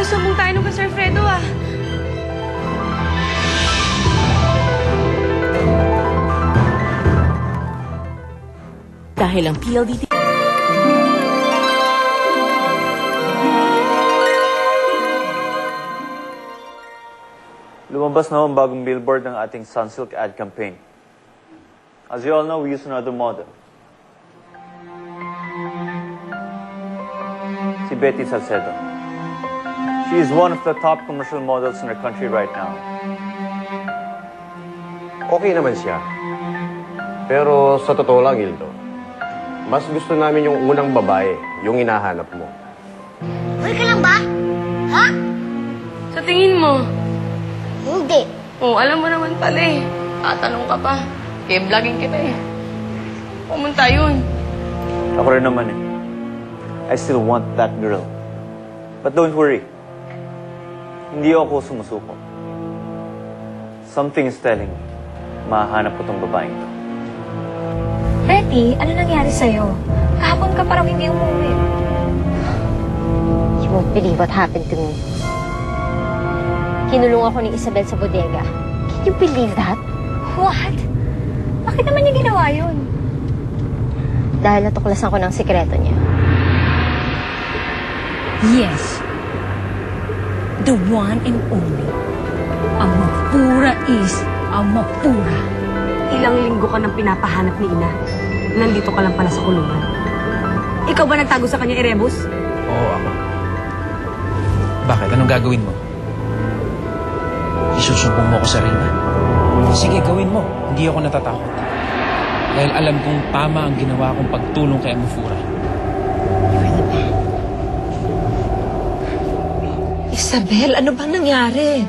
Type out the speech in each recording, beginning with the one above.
Susumbong tayo nung kay Sir Fredo, ah. Dahil ang PLDT... Lumabas na ang bagong billboard ng ating Sunsilk ad campaign. As you all know, we use another model. Si Betty Salcedo. She is one of the top commercial models in our country right now. Okay naman siya. Pero sa totoo lang, Hildo, mas gusto namin yung unang babae, yung hinahanap mo. Okay ka lang ba? Ha? Sa tingin mo? Hindi. Oh, alam mo naman pala eh. Tatanong ka pa. Kaya vlogging kita eh. Pumunta yun. Ako rin naman eh. I still want that girl. But don't worry. Hindi ako sumusuko. Something is telling me, mahahanap ko tong babaeng to. Betty, ano nangyari sa'yo? Kahapon ka parang hindi umuwi. You won't believe what happened to me. Kinulong ako ni Isabel sa bodega. Can you believe that? What? Bakit naman niya ginawa yun? Dahil natuklasan ko ng sikreto niya. Yes. The one and only. Ang mapura is ang mapura. Ilang linggo ka nang pinapahanap ni Ina. Nandito ka lang pala sa kulungan. Ikaw ba nagtago sa kanya, Erebus? Oo, ako. Bakit? Anong gagawin mo? Isusumbong mo ako sa Rina? Sige, gawin mo. Hindi ako natatakot. Dahil alam kong tama ang ginawa kong pagtulong kay Amufura. Isabel, ano bang nangyari?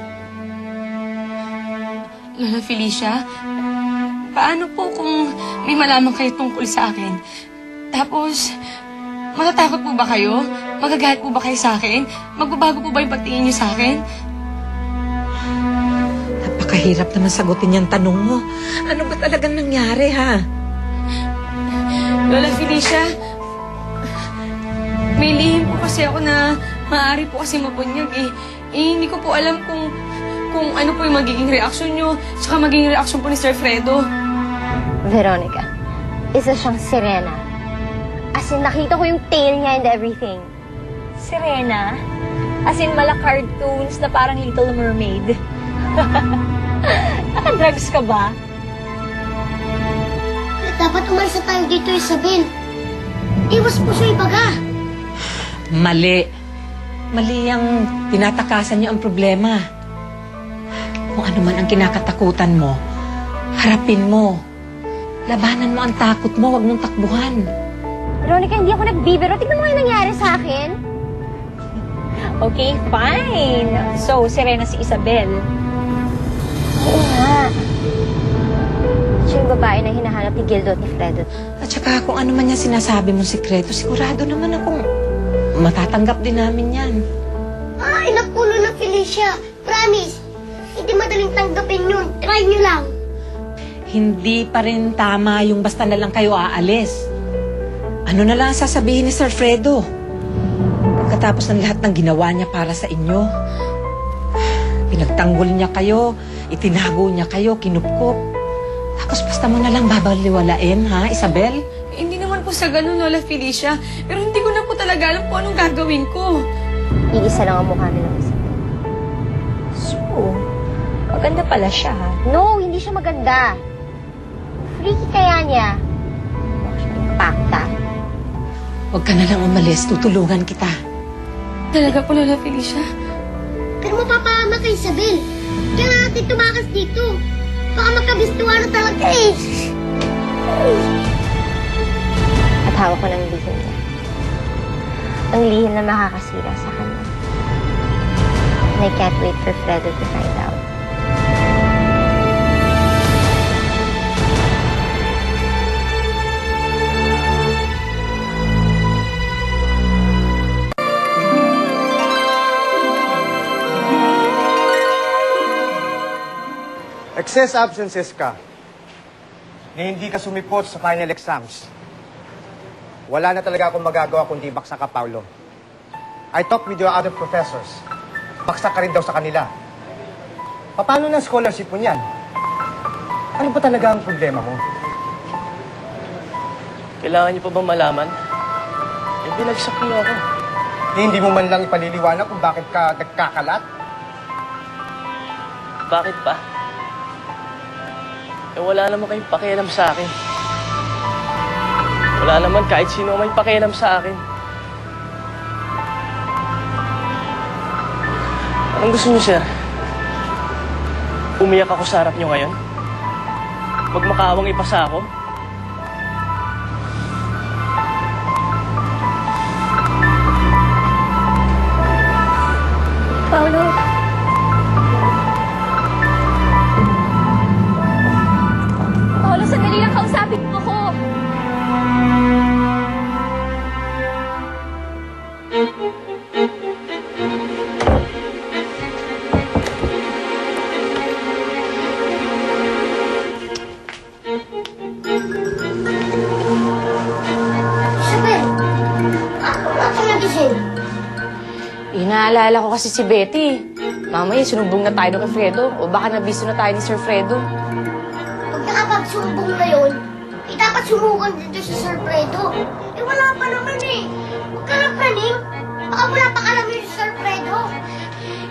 Lola Felicia, paano po kung may malaman kayo tungkol sa akin? Tapos, matatakot po ba kayo? Magagalit po ba kayo sa akin? Magbabago po ba yung pagtingin niyo sa akin? Napakahirap naman sagutin yung tanong mo. Ano ba talagang nangyari, ha? Lola Felicia, may lihim po kasi ako na maaari po kasi mabunyag eh. Hindi ko po alam kung ano po yung magiging reaksyon nyo, tsaka magiging reaksyon po ni Sir Fredo. Veronica, isa siyang sirena. As in, nakita ko yung tail niya and everything. Serena? As in, mala cartoons na parang Little Mermaid. Naka-drugs ka ba? Dapat umalis na tayo dito, Isabel. Iwas po sa ibaga. Mali. Mali ang tinatakasan niyo ang problema. Kung ano man ang kinakatakutan mo, harapin mo. Labanan mo ang takot mo, huwag mong takbuhan. Veronica, hindi ako nagbibiro. Tignan mo yung nangyari sa akin. Okay, fine. So, Serena si Isabel. Oo nga. Siya yung babae na hinahanap ni Gildo at ni Fredo. At saka kung ano man niya sinasabi mong sikreto, sigurado naman akong matatanggap din namin yan. Inak puno ng Felicia. Promise. Hindi madaling tanggapin yun. Try nyo lang. Hindi pa rin tama yung basta na lang kayo aalis. Ano na lang sasabihin ni Sir Fredo? Pagkatapos ng lahat ng ginawa niya para sa inyo, pinagtanggol niya kayo, itinago niya kayo, kinupkop. Tapos basta mo na lang babaliwalain, ha, Isabel? Hindi naman po sa ganun, Lola Felicia. Pero hindi ko na po talaga alam kung anong gagawin ko. Iisa lang ang mukha nilang Isabel. So, maganda pala siya, ha? No, hindi siya maganda. Freaky kaya niya. Mukha siyang impacta. Huwag ka na lang umalis, tutulungan kita. Talaga po, Lola Felicia. Pero mapapahama kay Isabel. Kaya natin tumakas dito. Baka magkabistuhan na talaga eh. At hawak ko ng lihim niya. Ang lihim na makakasira sa kanya. And I can't wait for Fredo to find out. Excess absences ka na hindi ka sumipot sa final exams. Wala na talaga akong magagawa kundi baksa ka, Paulo. I talked with your other professors. baksak ka rin daw sa kanila. Paano na scholarship mo niyan? Ano ba talaga ang problema mo? Kailangan niyo pa ba malaman? Eh, binagsak niyo ako. Hindi mo man lang ipaliliwanag kung bakit ka nagkakalat? Bakit pa? Eh, wala naman kayong pakialam sa akin. Wala naman kahit sino may pakialam sa akin. Anong gusto niyo, sir? Umiyak ako sa harap niyo ngayon? Magmakawang ipasa ako? Paolo. Paolo, sandali lang, kausapin mo ko. Isabel! Bakit ka nagising? Inaalala ko kasi si Betty. Mamaya, sunumbong na tayo kay Fredo. O baka nabisto na tayo ni Sir Fredo. Pag nakapagsumbong na yun, dapat sumukan dito si Sir Fredo. Eh, wala pa naman eh. Huwag ka na praning. Baka wala pa alam yun si Sir Fredo.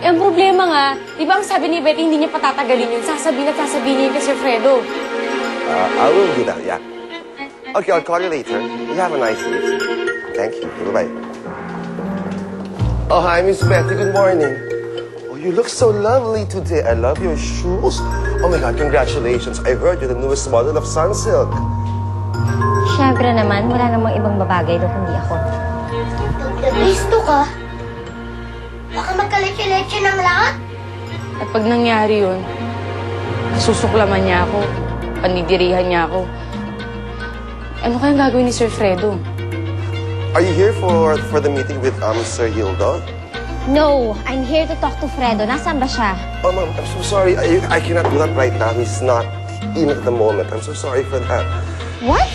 Eh, ang problema nga, di ba ang sabi ni Betty, hindi niya patatagalin yun. Sasabihin at sasabihin niya kay Sir Fredo. I will do that, yeah. Okay, I'll call you later. You have a nice day. Thank you. Bye-bye. Oh, hi, Miss Betty. Good morning. Oh, you look so lovely today. I love your shoes. Oh my God, congratulations. I heard you're the newest model of Sunsilk. Siyempre naman, wala namang ibang babagay doon kundi ako. Listo ka? Baka magkaletse-letse ng lahat? At pag nangyari yun, susuklaman niya ako, panidirihan niya ako. Ano kayang gagawin ni Sir Fredo? Are you here for the meeting with Sir Hildo? No, I'm here to talk to Fredo. Nasaan ba siya? Oh, ma'am, I'm so sorry. I cannot do that right now. He's not in at the moment. I'm so sorry for that. What?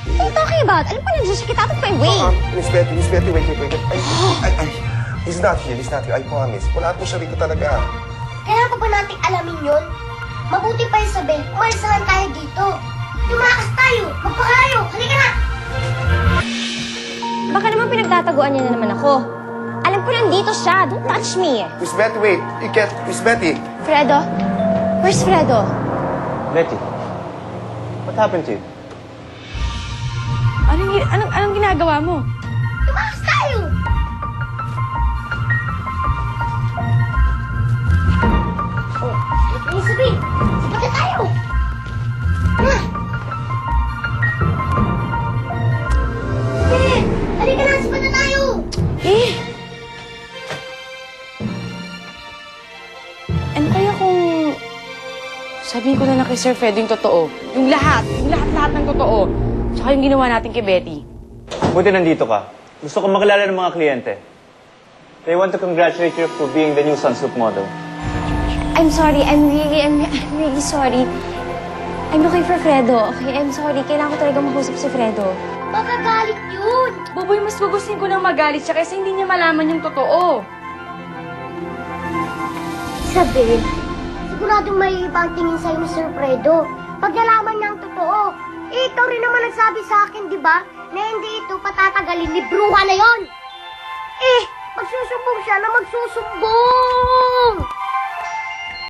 What are you talking about? Ano pa nandiyan siya? Get out of my way! Miss Betty, wait. He's not here. I promise. Wala po siya rito talaga. Kailangan pa ba nating alamin yun? Mabuti pa, Isabel. Umalis na lang tayo dito. Tumakas tayo. Magpakalayo. Halika na! Baka naman pinagtataguan niya na naman ako. Alam ko nandito siya. Don't touch me. Miss Betty, wait. You can't. Miss Betty. Fredo? Where's Fredo? Betty, what happened to you? Anong ginagawa mo? Tumakas tayo! Oh, Isabel! Sabat na tayo! Na! Sige! Halika na! Sabat na tayo! Ano kaya kung sabihin ko na lang kay Sir Fredo yung totoo? Yung lahat ng totoo. Tsaka yung ginawa natin kay Betty. Buti nandito ka. Gusto ko makilala ng mga kliyente. They want to congratulate you for being the new Sunsilk model. I'm sorry. I'm really sorry. I'm looking for Fredo, okay? I'm sorry. Kailangan ko talaga makusap si Fredo. Magagalit yun! Boboy, mas gugustuhin ko nang magalit siya kaysa hindi niya malaman yung totoo. Isabel, siguradong may ibang tingin sa'yo ni Sir Fredo. Pag nalaman niya ang totoo, ikaw rin naman nagsabi sa akin, di ba? Na hindi ito patatagalin ni Bruha na yon. Magsusumbong siya na magsusumbong!